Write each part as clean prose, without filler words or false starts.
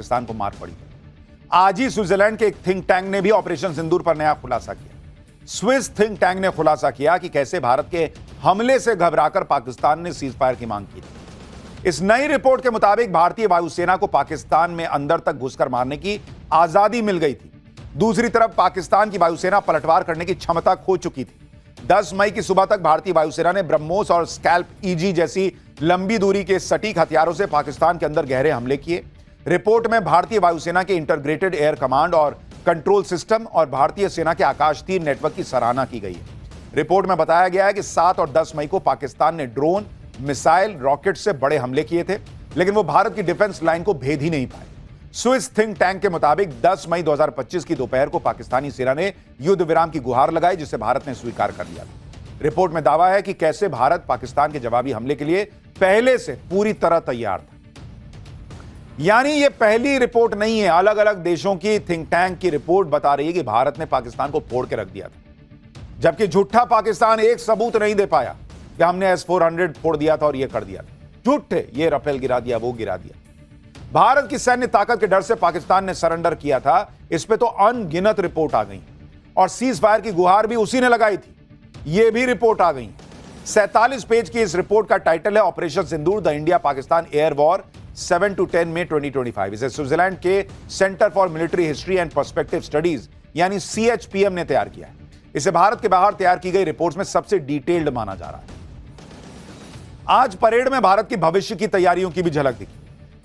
पाकिस्तान को मार पड़ी। आज ही स्विट्जरलैंड के एक थिंक टैंक ने भी ऑपरेशन सिंदूर पर नया खुलासा किया। स्विस थिंक टैंक ने खुलासा किया कि कैसे भारत के हमले से घबराकर पाकिस्तान ने सीज फायर की मांग की थी। इस नई रिपोर्ट के मुताबिक भारतीय वायुसेना को पाकिस्तान में अंदर तक घुसकर मारने की आजादी मिल गई थी। दूसरी तरफ पाकिस्तान की वायुसेना पलटवार करने की क्षमता खो चुकी थी। 10 मई की सुबह तक भारतीय वायुसेना ने ब्रह्मोस और स्कैल्प ईजी जैसी लंबी दूरी के सटीक हथियारों से पाकिस्तान के अंदर गहरे हमले किए। रिपोर्ट में भारतीय वायुसेना के इंटीग्रेटेड एयर कमांड और कंट्रोल सिस्टम और भारतीय सेना के आकाश तीर नेटवर्क की सराहना की गई है। रिपोर्ट में बताया गया है कि 7 और 10 मई को पाकिस्तान ने ड्रोन, मिसाइल, रॉकेट से बड़े हमले किए थे, लेकिन वो भारत की डिफेंस लाइन को भेद ही नहीं पाए। स्विस थिंक टैंक के मुताबिक 10 मई 2025 की दोपहर को पाकिस्तानी सेना ने युद्ध विराम की गुहार लगाई, जिसे भारत ने स्वीकार कर लिया था। रिपोर्ट में दावा है कि कैसे भारत पाकिस्तान के जवाबी हमले के लिए पहले से पूरी तरह तैयार था। यानी यह पहली रिपोर्ट नहीं है, अलग अलग देशों की थिंक टैंक की रिपोर्ट बता रही है कि भारत ने पाकिस्तान को फोड़ के रख दिया था, जबकि झूठा पाकिस्तान एक सबूत नहीं दे पाया कि हमने S-400 फोड़ दिया था और यह कर दिया था। झूठे, ये राफेल गिरा दिया, वो गिरा दिया। भारत की सैन्य ताकत के डर से पाकिस्तान ने सरेंडर किया था, इस पे तो अनगिनत रिपोर्ट आ गई और सीज फायर की गुहार भी उसी ने लगाई थी, ये भी रिपोर्ट आ गई। 47 पेज की इस रिपोर्ट का टाइटल है operation Sindoor, the India Pakistan air war 7 to 10 मई 2025। इसे स्विट्जरलैंड के centre for military history and perspective studies यानी CHPM ने तैयार किया है। इसे भारत के बाहर तैयार की गई रिपोर्ट में सबसे डिटेल्ड माना जा रहा है। आज परेड में भारत की भविष्य की तैयारियों की भी झलक दिखी।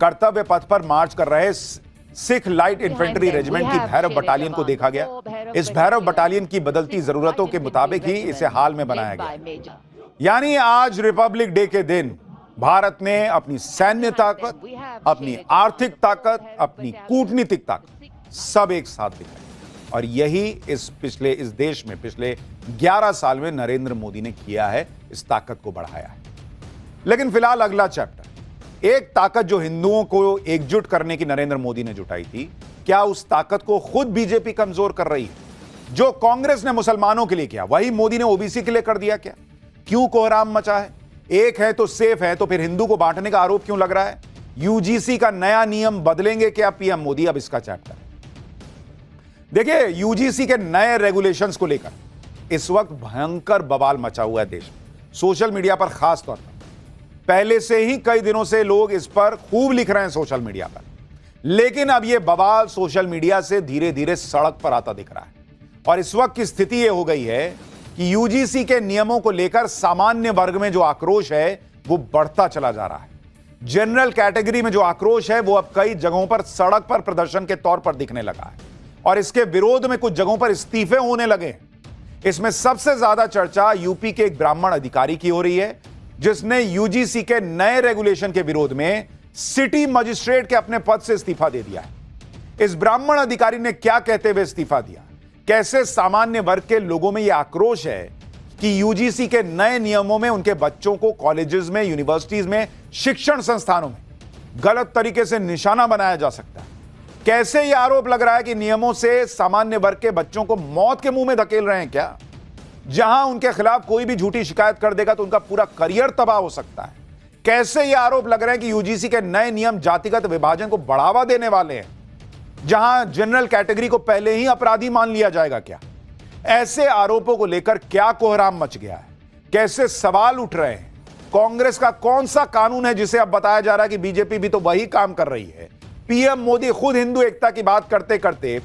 कर्तव्य पथ पर मार्च कर रहे सिख लाइट इन्फेंट्री रेजिमेंट की भैरव बटालियन को देखा गया। इस भैरव बटालियन की बदलती जरूरतों के मुताबिक ही इसे हाल में बनाया गया। यानी आज रिपब्लिक डे के दिन भारत ने अपनी सैन्य ताकत, अपनी आर्थिक ताकत, अपनी कूटनीतिक ताकत सब एक साथ दिखाई और यही इस देश में पिछले 11 साल में नरेंद्र मोदी ने किया है, इस ताकत को बढ़ाया है। लेकिन फिलहाल अगला चैप्टर, एक ताकत जो हिंदुओं को एकजुट करने की नरेंद्र मोदी ने जुटाई थी, क्या उस ताकत को खुद बीजेपी कमजोर कर रही है? जो कांग्रेस ने मुसलमानों के लिए किया वही मोदी ने ओबीसी के लिए कर दिया क्या? क्यों कोहराम मचा है? एक है तो सेफ है, तो फिर हिंदू को बांटने का आरोप क्यों लग रहा है? यूजीसी का नया नियम बदलेंगे क्या पीएम मोदी? अब इसका चैप्टर देखिए। यूजीसी के नए रेगुलेशंस को लेकर इस वक्त भयंकर बवाल मचा हुआ है देश में, सोशल मीडिया पर खास तौर पर। पहले से ही कई दिनों से लोग इस पर खूब लिख रहे हैं सोशल मीडिया पर, लेकिन अब यह बवाल सोशल मीडिया से धीरे धीरे सड़क पर आता दिख रहा है। और इस वक्त की स्थिति यह हो गई है कि यूजीसी के नियमों को लेकर सामान्य वर्ग में जो आक्रोश है वो बढ़ता चला जा रहा है। जनरल कैटेगरी में जो आक्रोश है वो अब कई जगहों पर सड़क पर प्रदर्शन के तौर पर दिखने लगा है और इसके विरोध में कुछ जगहों पर इस्तीफे होने लगे हैं। इसमें सबसे ज्यादा चर्चा यूपी के एक ब्राह्मण अधिकारी की हो रही है, जिसने यूजीसी के नए रेगुलेशन के विरोध में सिटी मजिस्ट्रेट के अपने पद से इस्तीफा दे दिया है। इस ब्राह्मण अधिकारी ने क्या कहते हुए इस्तीफा दिया, कैसे सामान्य वर्ग के लोगों में यह आक्रोश है कि यूजीसी के नए नियमों में उनके बच्चों को कॉलेजेस में, यूनिवर्सिटीज में, शिक्षण संस्थानों में गलत तरीके से निशाना बनाया जा सकता है। कैसे यह आरोप लग रहा है कि नियमों से सामान्य वर्ग के बच्चों को मौत के मुंह में धकेल रहे हैं क्या? जहां उनके खिलाफ कोई भी झूठी शिकायत कर देगा तो उनका पूरा करियर तबाह हो सकता है। कैसे यह आरोप लग रहे हैं कि यूजीसी के नए नियम जातिगत विभाजन को बढ़ावा देने वाले हैं, जहां जनरल कैटेगरी को पहले ही अपराधी मान लिया जाएगा क्या? ऐसे आरोपों को लेकर क्या कोहराम मच गया है? कैसे सवाल उठ रहे हैं? कांग्रेस का कौन सा कानून है जिसे अब बताया जा रहा है कि बीजेपी भी तो वही काम कर रही है? पीएम मोदी खुद हिंदू एकता की बात करते करते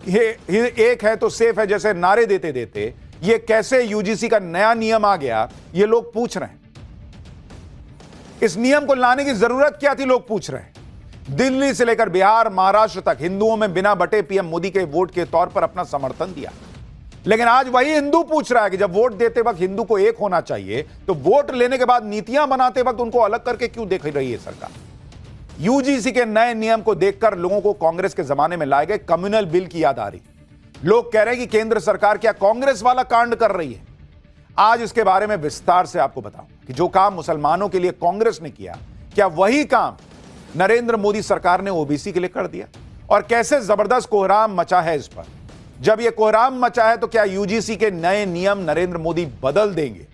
एक है तो सेफ है जैसे नारे देते देते ये कैसे यूजीसी का नया नियम आ गया, ये लोग पूछ रहे हैं। इस नियम को लाने की जरूरत क्या थी, लोग पूछ रहे हैं। दिल्ली से लेकर बिहार, महाराष्ट्र तक हिंदुओं में बिना बटे पीएम मोदी के वोट के तौर पर अपना समर्थन दिया, लेकिन आज वही हिंदू पूछ रहा है कि जब वोट देते वक्त हिंदू को एक होना चाहिए, तो वोट लेने के बाद नीतियां बनाते वक्त उनको अलग करके क्यों देख रही है सरकार? यूजीसी के नए नियम को देखकर लोगों को कांग्रेस के जमाने में लाए गए कम्युनल बिल की याद आ रही। लोग कह रहे हैं कि केंद्र सरकार क्या कांग्रेस वाला कांड कर रही है? आज इसके बारे में विस्तार से आपको बताऊं कि जो काम मुसलमानों के लिए कांग्रेस ने किया, क्या वही काम नरेंद्र मोदी सरकार ने ओबीसी के लिए कर दिया? और कैसे जबरदस्त कोहराम मचा है इस पर। जब यह कोहराम मचा है तो क्या यूजीसी के नए नियम नरेंद्र मोदी बदल देंगे?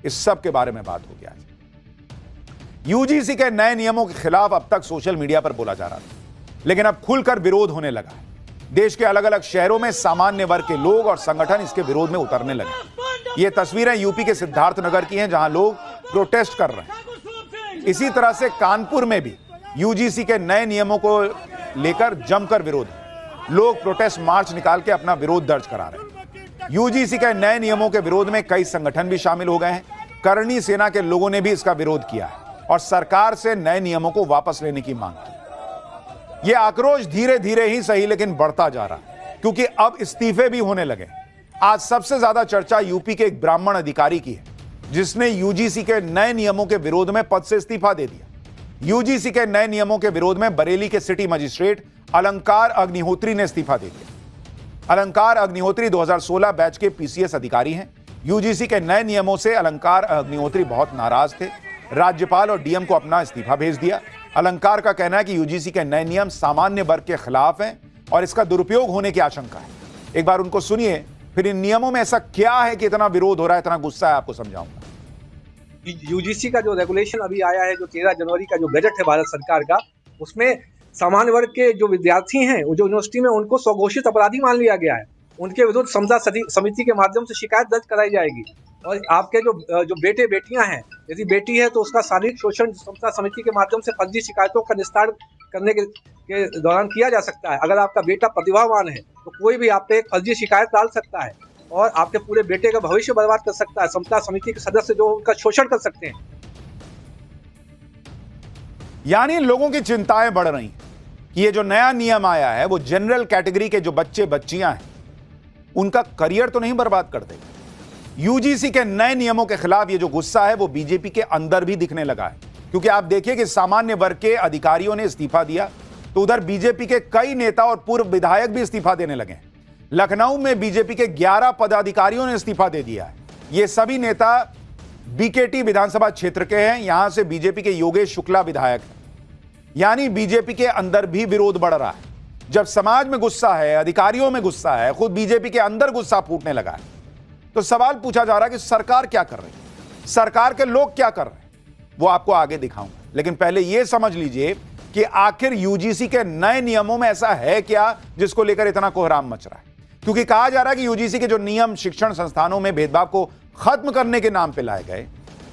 इस सब के बारे में बात होगी आज। यूजीसी के नए नियमों के खिलाफ अब तक सोशल मीडिया पर बोला जा रहा था, लेकिन अब खुलकर विरोध होने लगा है। देश के अलग अलग शहरों में सामान्य वर्ग के लोग और संगठन इसके विरोध में उतरने लगे। ये तस्वीरें यूपी के सिद्धार्थनगर की हैं, जहां लोग प्रोटेस्ट कर रहे हैं। इसी तरह से कानपुर में भी यूजीसी के नए नियमों को लेकर जमकर विरोध है। लोग प्रोटेस्ट मार्च निकाल के अपना विरोध दर्ज करा रहे हैं। यूजीसी के नए नियमों के विरोध में कई संगठन भी शामिल हो गए हैं। करणी सेना के लोगों ने भी इसका विरोध किया है और सरकार से नए नियमों को वापस लेने की मांग की। यह आक्रोश धीरे धीरे ही सही लेकिन बढ़ता जा रहा है, क्योंकि अब इस्तीफे भी होने लगे। आज सबसे ज्यादा चर्चा यूपी के एक ब्राह्मण अधिकारी की है, जिसने यूजीसी के नए नियमों के विरोध में पद से इस्तीफा दे दिया। यूजीसी के नए नियमों के विरोध में बरेली के सिटी मजिस्ट्रेट अलंकार अग्निहोत्री ने इस्तीफा दे दिया। अलंकार अग्निहोत्री 2016 बैच के पीसीएस अधिकारी हैं। यूजीसी के नए नियमों से अलंकार अग्निहोत्री बहुत नाराज थे। राज्यपाल और डीएम को अपना इस्तीफा भेज दिया। अलंकार का कहना है कि यूजीसी के नए नियम सामान्य वर्ग के खिलाफ हैं और इसका दुरुपयोग होने की आशंका है। एक बार उनको सुनिए, फिर इन नियमों में ऐसा क्या है कि इतना विरोध हो रहा है, इतना गुस्सा है, आपको समझाऊंगा। यूजीसी का जो रेगुलेशन अभी आया है, जो 13 जनवरी का जो बजट है भारत सरकार का, उसमें सामान्य वर्ग के जो विद्यार्थी हैं, वो जो यूनिवर्सिटी में, उनको स्वघोषित अपराधी मान लिया गया है। उनके विरुद्ध समता समिति के माध्यम से शिकायत दर्ज कराई जाएगी। और आपके जो बेटे बेटियां हैं, यदि बेटी है तो उसका शारीरिक शोषण समता समिति के माध्यम से फर्जी शिकायतों का निस्तारण करने के दौरान किया जा सकता है। अगर आपका बेटा प्रतिभावान है तो कोई भी आप पे एक फर्जी शिकायत डाल सकता है और आपके पूरे बेटे का भविष्य बर्बाद कर सकता है। समता समिति के सदस्य जो उनका शोषण कर सकते हैं। यानी लोगों की चिंताएं बढ़ रही हैं कि ये जो नया नियम आया है वो जनरल कैटेगरी के जो बच्चे बच्चियां हैं उनका करियर तो नहीं बर्बाद कर देगा। यूजीसी के नए नियमों के खिलाफ ये जो गुस्सा है वो बीजेपी के अंदर भी दिखने लगा है, क्योंकि आप देखिए कि सामान्य वर्ग के अधिकारियों ने इस्तीफा दिया तो उधर बीजेपी के कई नेता और पूर्व विधायक भी इस्तीफा देने लगे हैं। लखनऊ में बीजेपी के 11 पदाधिकारियों ने इस्तीफा दे दिया है। ये सभी नेता बीकेटी विधानसभा क्षेत्र के हैं। यहां से बीजेपी के योगेश शुक्ला विधायक हैं। यानी बीजेपी के अंदर भी विरोध बढ़ रहा है। जब समाज में गुस्सा है, अधिकारियों में गुस्सा है, खुद बीजेपी के अंदर गुस्सा फूटने लगा है, तो सवाल पूछा जा रहा है कि सरकार क्या कर रही है, सरकार के लोग क्या कर रहे हैं। वो आपको आगे दिखाऊंगा, लेकिन पहले यह समझ लीजिए कि आखिर यूजीसी के नए नियमों में ऐसा है क्या जिसको लेकर इतना कोहराम मच रहा है। क्योंकि कहा जा रहा है कि यूजीसी के जो नियम शिक्षण संस्थानों में भेदभाव को खत्म करने के नाम पे लाए गए,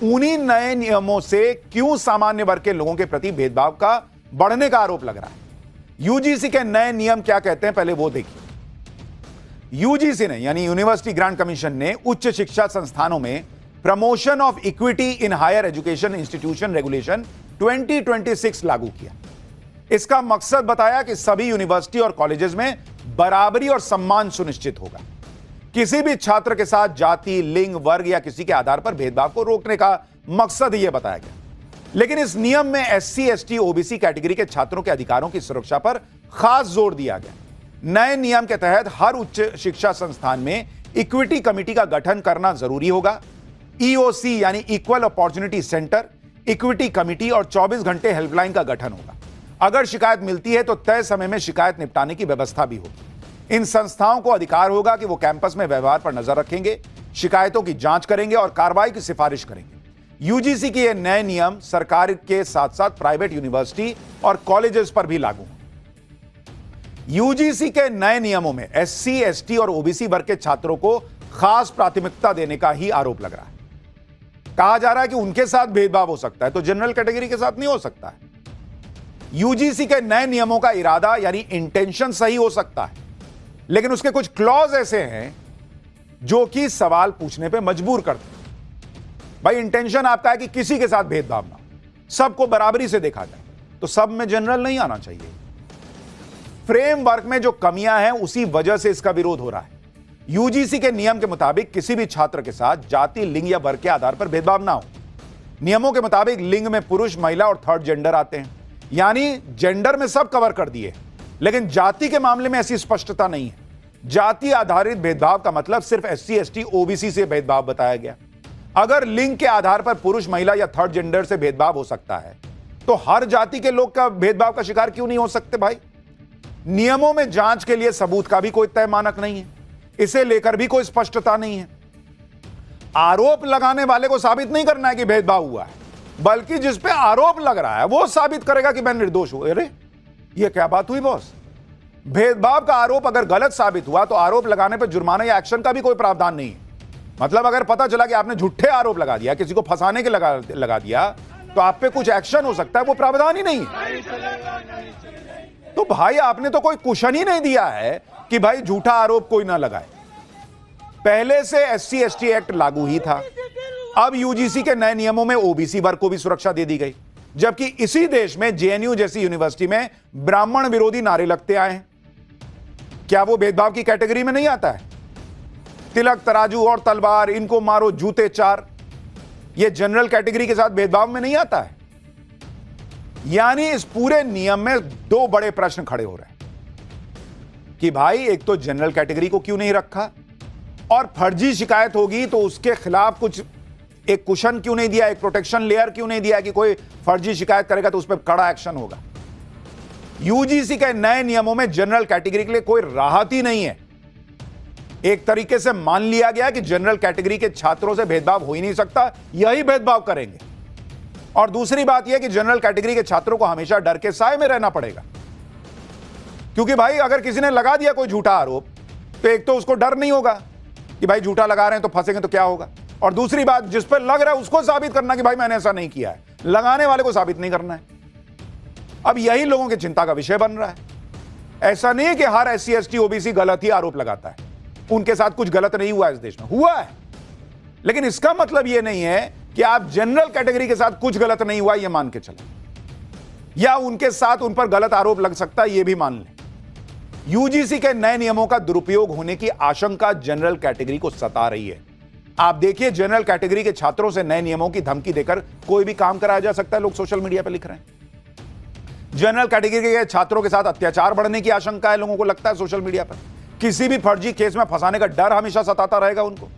उन्हीं नए नियमों से क्यों सामान्य वर्ग के लोगों के प्रति भेदभाव का बढ़ने का आरोप लग रहा है। यूजीसी के नए नियम क्या कहते हैं, पहले वो देखिए। यूजीसी ने यानी यूनिवर्सिटी ग्रांट कमीशन ने उच्च शिक्षा संस्थानों में promotion of equity in higher education institution regulation 2026 लागू किया। इसका मकसद बताया कि सभी यूनिवर्सिटी और कॉलेजेस में बराबरी और सम्मान सुनिश्चित होगा। किसी भी छात्र के साथ जाति, लिंग, वर्ग या किसी के आधार पर भेदभाव को रोकने का मकसद यह बताया गया। लेकिन इस नियम में एससी, एसटी, ओबीसी कैटेगरी के छात्रों के अधिकारों की सुरक्षा पर खास जोर दिया गया। नए नियम के तहत हर उच्च शिक्षा संस्थान में इक्विटी कमेटी का गठन करना जरूरी होगा। ईओसी यानी equal opportunity centre, equity committee और 24 घंटे हेल्पलाइन का गठन होगा। अगर शिकायत मिलती है तो तय समय में शिकायत निपटाने की व्यवस्था भी होगी। इन संस्थाओं को अधिकार होगा कि वो कैंपस में व्यवहार पर नजर रखेंगे, शिकायतों की जांच करेंगे और कार्रवाई की सिफारिश करेंगे। यूजीसी के ये नए नियम सरकार के साथ साथ प्राइवेट यूनिवर्सिटी और कॉलेजेस पर भी लागू हैं। यूजीसी के नए नियमों में एससी, एसटी और ओबीसी वर्ग के छात्रों को खास प्राथमिकता देने का ही आरोप लग रहा है। कहा जा रहा है कि उनके साथ भेदभाव हो सकता है तो जनरल कैटेगरी के साथ नहीं हो सकता है। यूजीसी के नए नियमों का इरादा यानी इंटेंशन सही हो सकता है, लेकिन उसके कुछ क्लॉज ऐसे हैं जो कि सवाल पूछने पे मजबूर करते हैं। भाई, इंटेंशन आपका है कि किसी के साथ भेदभाव ना, सबको बराबरी से देखा जाए, तो सब में जनरल नहीं आना चाहिए। फ्रेमवर्क में जो कमियां हैं उसी वजह से इसका विरोध हो रहा है। यूजीसी के नियम के मुताबिक किसी भी छात्र के साथ जाति, लिंग या वर्ग के आधार पर भेदभाव ना हो। नियमों के मुताबिक लिंग में पुरुष, महिला और थर्ड जेंडर आते हैं, यानी जेंडर में सब कवर कर दिए। लेकिन जाति के मामले में ऐसी स्पष्टता नहीं है। जाति आधारित भेदभाव का मतलब सिर्फ एससी, एसटी, ओबीसी से भेदभाव बताया गया। अगर लिंग के आधार पर पुरुष, महिला या थर्ड जेंडर से भेदभाव हो सकता है तो हर जाति के लोग का भेदभाव का शिकार क्यों नहीं हो सकते। भाई, नियमों में जांच के लिए सबूत का भी कोई तय मानक नहीं है, इसे लेकर भी कोई स्पष्टता नहीं है। आरोप लगाने वाले को साबित नहीं करना है कि भेदभाव हुआ है, बल्कि जिस पे आरोप लग रहा है वो साबित करेगा कि मैं निर्दोष हूं। अरे, ये क्या बात हुई बॉस? भेदभाव का आरोप अगर गलत साबित हुआ तो आरोप लगाने पर जुर्माना या एक्शन का भी कोई प्रावधान नहीं है। मतलब अगर पता चला कि आपने झूठे आरोप लगा दिया, किसी को फंसाने के लगा दिया, तो आप पे कुछ एक्शन हो सकता है, वो प्रावधान ही नहीं है। तो भाई आपने तो कोई कुशन ही नहीं दिया है कि भाई झूठा आरोप कोई ना लगाए। पहले से SC ST एक्ट लागू ही था, अब यूजीसी के नए नियमों में ओबीसी वर्ग को भी सुरक्षा दे दी गई, जबकि इसी देश में JNU जैसी यूनिवर्सिटी में ब्राह्मण विरोधी नारे लगते आए हैं। क्या वो भेदभाव की कैटेगरी में नहीं आता है? तिलक, तराजू और तलवार, इनको मारो जूते चार, ये जनरल कैटेगरी के साथ भेदभाव में नहीं आता है? यानी इस पूरे नियम में दो बड़े प्रश्न खड़े हो रहे हैं कि भाई एक तो जनरल कैटेगरी को क्यों नहीं रखा, और फर्जी शिकायत होगी तो उसके खिलाफ कुछ एक कुशन क्यों नहीं दिया, एक प्रोटेक्शन लेयर क्यों नहीं दिया कि कोई फर्जी शिकायत करेगा तो उस पर कड़ा एक्शन होगा। यूजीसी के नए नियमों में जनरल कैटेगरी के लिए कोई राहत ही नहीं है। एक तरीके से मान लिया गया कि जनरल कैटेगरी के छात्रों से भेदभाव हो ही नहीं सकता, यही भेदभाव करेंगे। और दूसरी बात यह कि जनरल कैटेगरी के छात्रों को हमेशा डर के साए में रहना पड़ेगा, क्योंकि भाई अगर किसी ने लगा दिया कोई झूठा आरोप तो एक तो उसको डर नहीं होगा कि भाई झूठा लगा रहे हैं तो फंसेंगे तो क्या होगा, और दूसरी बात जिस पर लग रहा है उसको साबित करना कि भाई मैंने ऐसा नहीं किया है, लगाने वाले को साबित नहीं करना है। अब यही लोगों की चिंता का विषय बन रहा है। ऐसा नहीं है कि हर SC ST OBC गलत ही आरोप लगाता है, उनके साथ कुछ गलत नहीं हुआ, इस देश में हुआ है, लेकिन इसका मतलब यह नहीं है कि आप जनरल कैटेगरी के साथ कुछ गलत नहीं हुआ यह मान के चले, या उनके साथ उन पर गलत आरोप लग सकता है यह भी मान लें। यूजीसी के नए नियमों का दुरुपयोग होने की आशंका जनरल कैटेगरी को सता रही है। आप देखिए, जनरल कैटेगरी के छात्रों से नए नियमों की धमकी देकर कोई भी काम कराया जा सकता है, लोग सोशल मीडिया पर लिख रहे हैं। जनरल कैटेगरी के छात्रों के साथ अत्याचार बढ़ने की आशंका है, लोगों को लगता है सोशल मीडिया पर। किसी भी फर्जी केस में फंसाने का डर हमेशा सताता रहेगा उनको।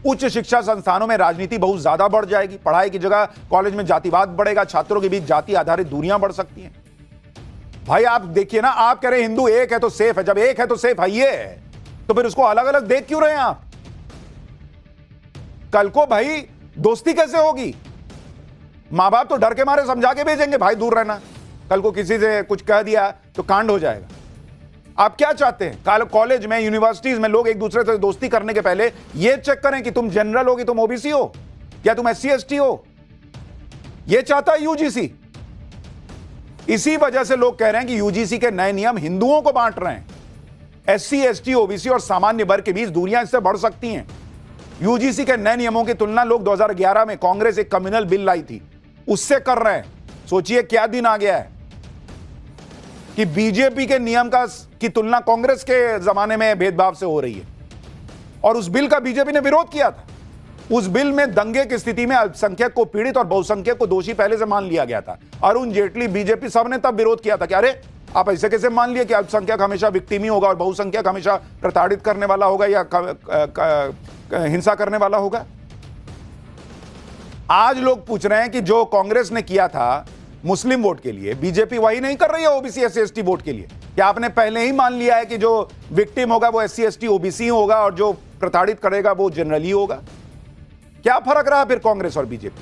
उच्च शिक्षा संस्थानों में राजनीति बहुत ज्यादा बढ़ जाएगी, पढ़ाई की जगह कॉलेज में जातिवाद बढ़ेगा, छात्रों के बीच जाति आधारित दूरियां बढ़ सकती हैं। भाई आप देखिए ना, आप कह रहे हिंदू एक है तो सेफ है, जब एक है तो सेफ है ये है, तो फिर उसको अलग अलग देख क्यों रहे हैं आप? कल को भाई दोस्ती कैसे होगी? मां बाप तो डर के मारे समझा के भेजेंगे भाई दूर रहना, कल को किसी से कुछ कह दिया तो कांड हो जाएगा। आप क्या चाहते हैं? कॉलेज में, यूनिवर्सिटीज में लोग एक दूसरे से दोस्ती करने के पहले यह चेक करें कि तुम जनरल हो, कि तुम ओबीसी हो, या तुम SC ST हो? यह चाहता है यूजीसी। इसी वजह से लोग कह रहे हैं कि यूजीसी के नए नियम हिंदुओं को बांट रहे हैं। SC ST OBC और सामान्य वर्ग के बीच दूरियां इससे बढ़ सकती हैं। यूजीसी के नए नियमों की तुलना लोग 2011 में कांग्रेस एक कम्युनल बिल लाई थी उससे कर रहे हैं। सोचिए क्या दिन आ गया है कि बीजेपी के नियम की तुलना कांग्रेस के जमाने में भेदभाव से हो रही है, और उस बिल का बीजेपी ने विरोध किया था। उस बिल में दंगे की स्थिति में अल्पसंख्यक को पीड़ित और बहुसंख्यक को दोषी पहले से मान लिया गया था। अरुण जेटली, बीजेपी, सबने तब विरोध किया था कि अरे आप ऐसे कैसे मान लिए कि अल्पसंख्यक हमेशा विक्टिम ही होगा और बहुसंख्यक हमेशा प्रताड़ित करने वाला होगा या हिंसा करने वाला होगा। आज लोग पूछ रहे हैं कि जो कांग्रेस ने किया था मुस्लिम वोट के लिए, बीजेपी वही नहीं कर रही है ओबीसी SC ST वोट के लिए। क्या आपने पहले ही मान लिया है कि जो विक्टिम होगा वो SC ST OBC ही होगा और जो प्रताड़ित करेगा वो जनरल ही होगा? क्या फर्क रहा फिर कांग्रेस और बीजेपी?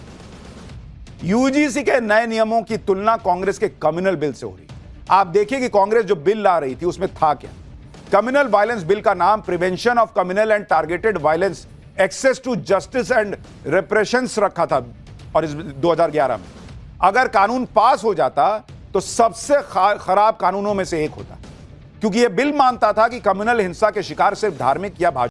यूजीसी के नए नियमों की तुलना कांग्रेस के कम्युनल बिल से हो रही। आप देखिए कि कांग्रेस जो बिल ला रही थी उसमें था क्या। कम्युनल वायलेंस बिल का नाम prevention of communal and targeted violence, access to justice and reparations रखा था, और इस 2011 में अगर कानून पास हो जाता तो सबसे खराब कानूनों में से एक होता, क्योंकि यह बिल मानता था कि कम्युनल हिंसा के शिकार सिर्फ धार्मिक या